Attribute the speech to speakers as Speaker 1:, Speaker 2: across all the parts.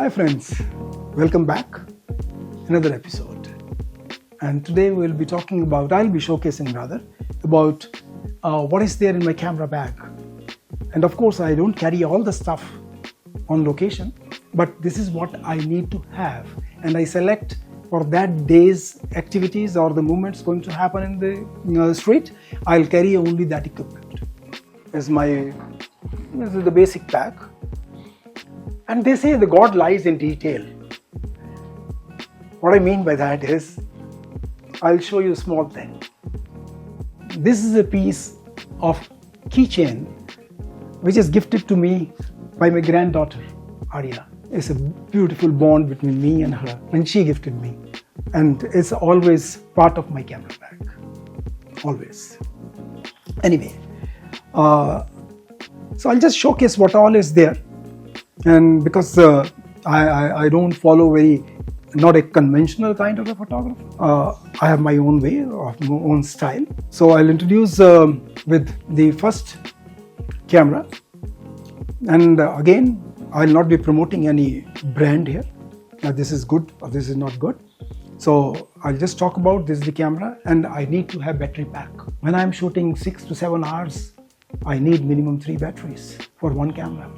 Speaker 1: Hi friends, welcome back. Another episode. And today I'll be showcasing about what is there in my camera bag. And of course I don't carry all the stuff on location, but this is what I need to have. And I select for that day's activities or the movements going to happen in the street, I'll carry only that equipment. This is the basic pack. And they say the God lies in detail. What I mean by that is, I'll show you a small thing. This is a piece of keychain which is gifted to me by my granddaughter, Arya. It's a beautiful bond between me and her, and she gifted me. And it's always part of my camera bag. Always. Anyway, so I'll just showcase what all is there. And because I don't follow not a conventional kind of a photographer, I have my own way, of my own style. So I'll introduce with the first camera. And again, I'll not be promoting any brand here. This is good or this is not good. So I'll just talk about this is the camera, and I need to have battery pack. When I'm shooting 6 to 7 hours, I need minimum 3 batteries for one camera.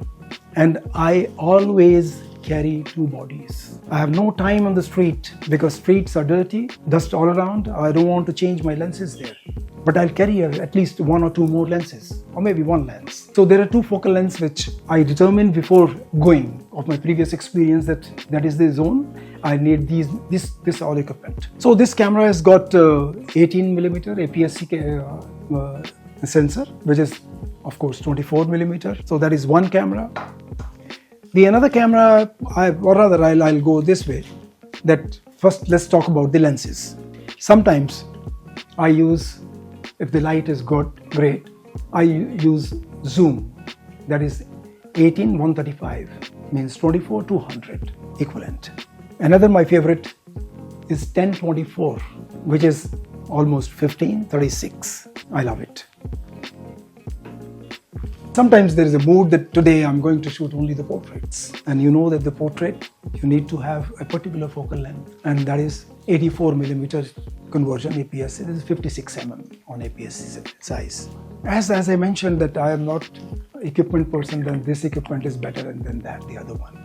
Speaker 1: And I always carry 2 bodies. I have no time on the street because streets are dirty, dust all around. I don't want to change my lenses there. But I'll carry at least 1 or 2 more lenses, or maybe 1 lens. So there are 2 focal lengths which I determined before going of my previous experience that is the zone. I need this all equipment. So this camera has got 18mm APS-C sensor, which is of course 24mm. So that is one camera. The another camera, I'll go this way. That first, let's talk about the lenses. Sometimes I use, if the light is good, great, I use zoom. That is 18-135, means 24-100 equivalent. Another my favorite is 10-24, which is almost 15-36. I love it. Sometimes there is a mood that today I'm going to shoot only the portraits. And you know that the portrait, you need to have a particular focal length. And that is 84mm conversion APS. It is 56mm on APS size. As I mentioned that I am not equipment person, then this equipment is better than the other one.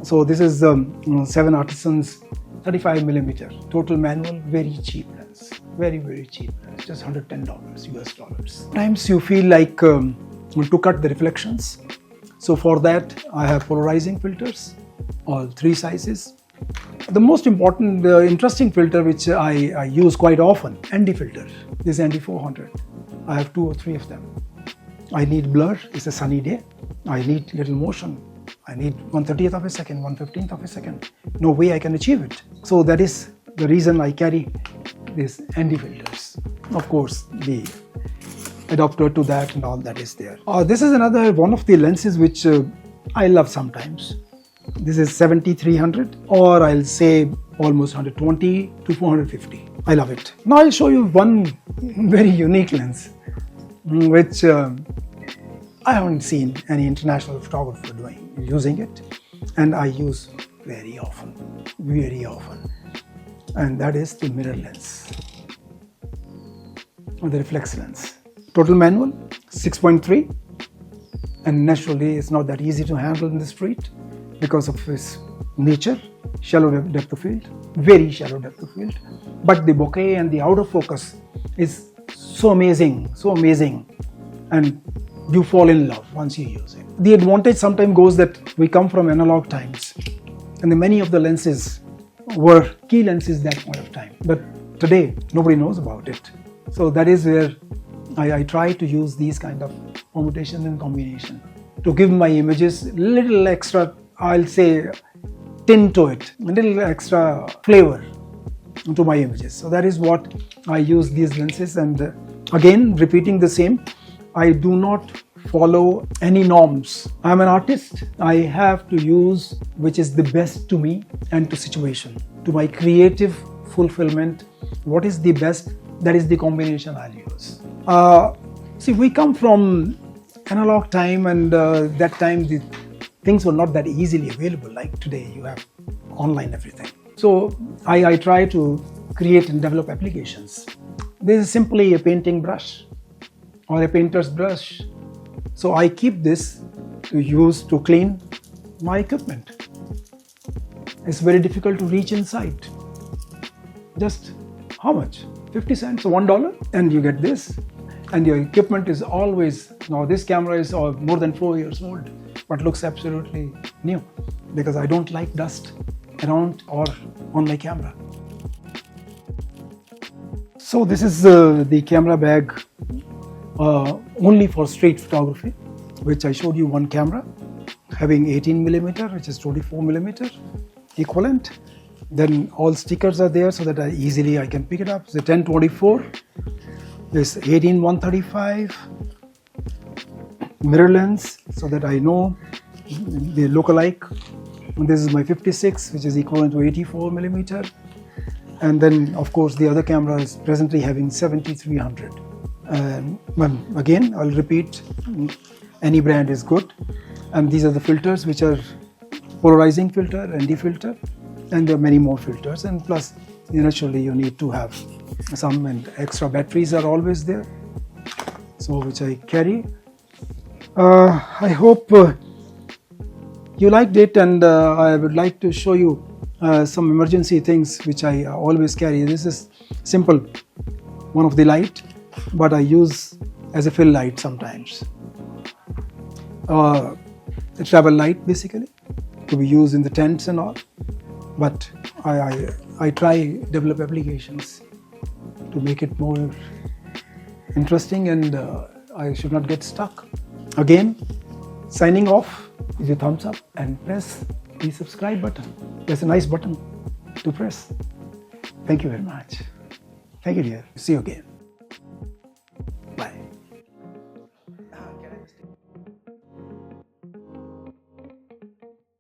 Speaker 1: So this is 7 Artisans 35mm total manual, very cheap lens. Very, very cheap lens, just $110 US dollars. Sometimes you feel like to cut the reflections. So for that, I have polarizing filters, all 3 sizes. The most important, interesting filter which I use quite often, ND filter. This is ND 400. I have 2 or 3 of them. I need blur, it's a sunny day. I need little motion. I need 1/30th of a second, 1/15th of a second. No way I can achieve it. So that is the reason I carry these ND filters. Of course, the adapter to that and all that is there. This is another one of the lenses which I love sometimes. This is 70-300, or I'll say almost 120 to 450. I love it. Now I'll show you one very unique lens which I haven't seen any international photographer using it, and I use very often, and that is the mirror lens or the reflex lens. Total manual 6.3, and naturally it's not that easy to handle in the street because of its nature, shallow depth of field, very shallow depth of field. But the bokeh and the out of focus is so amazing, and you fall in love once you use it. The advantage sometimes goes that we come from analog times, and many of the lenses were key lenses that point of time. But today nobody knows about it. So that is where I try to use these kind of permutation and combination to give my images little extra, I'll say, tint to it, a little extra flavor to my images. So that is what I use these lenses. And again, repeating the same, I do not follow any norms. I'm an artist. I have to use which is the best to me and to situation, to my creative fulfillment. What is the best? That is the combination I'll use. See, we come from analog time, and that time the things were not that easily available like today. You have online everything. So I try to create and develop applications. This is simply a painting brush or a painter's brush. So I keep this to use to clean my equipment. It's very difficult to reach inside. Just how much? 50 cents, $1, and you get this. And your equipment is always, now this camera is more than 4 years old, but looks absolutely new because I don't like dust around or on my camera. So this is the camera bag only for street photography, which I showed you one camera having 18mm, which is 24mm equivalent. Then all stickers are there so that I can pick it up. The 1024, this 18-135 mirror lens so that I know the lookalike. And this is my 56, which is equivalent to 84mm. And then, of course, the other camera is presently having 70-300. Again, I'll repeat, any brand is good. And these are the filters, which are polarizing filter, ND filter, and there are many more filters. And plus, naturally, you need to have some, and extra batteries are always there, so which I carry. I hope you liked it, and I would like to show you some emergency things which I always carry. This is simple, one of the light, but I use as a fill light sometimes. A travel light basically to be used in the tents and all, but I try develop applications to make it more interesting, and I should not get stuck. Again, signing off. Give your thumbs up and press the subscribe button. There's a nice button to press. Thank you very much. Thank you, dear. See you again.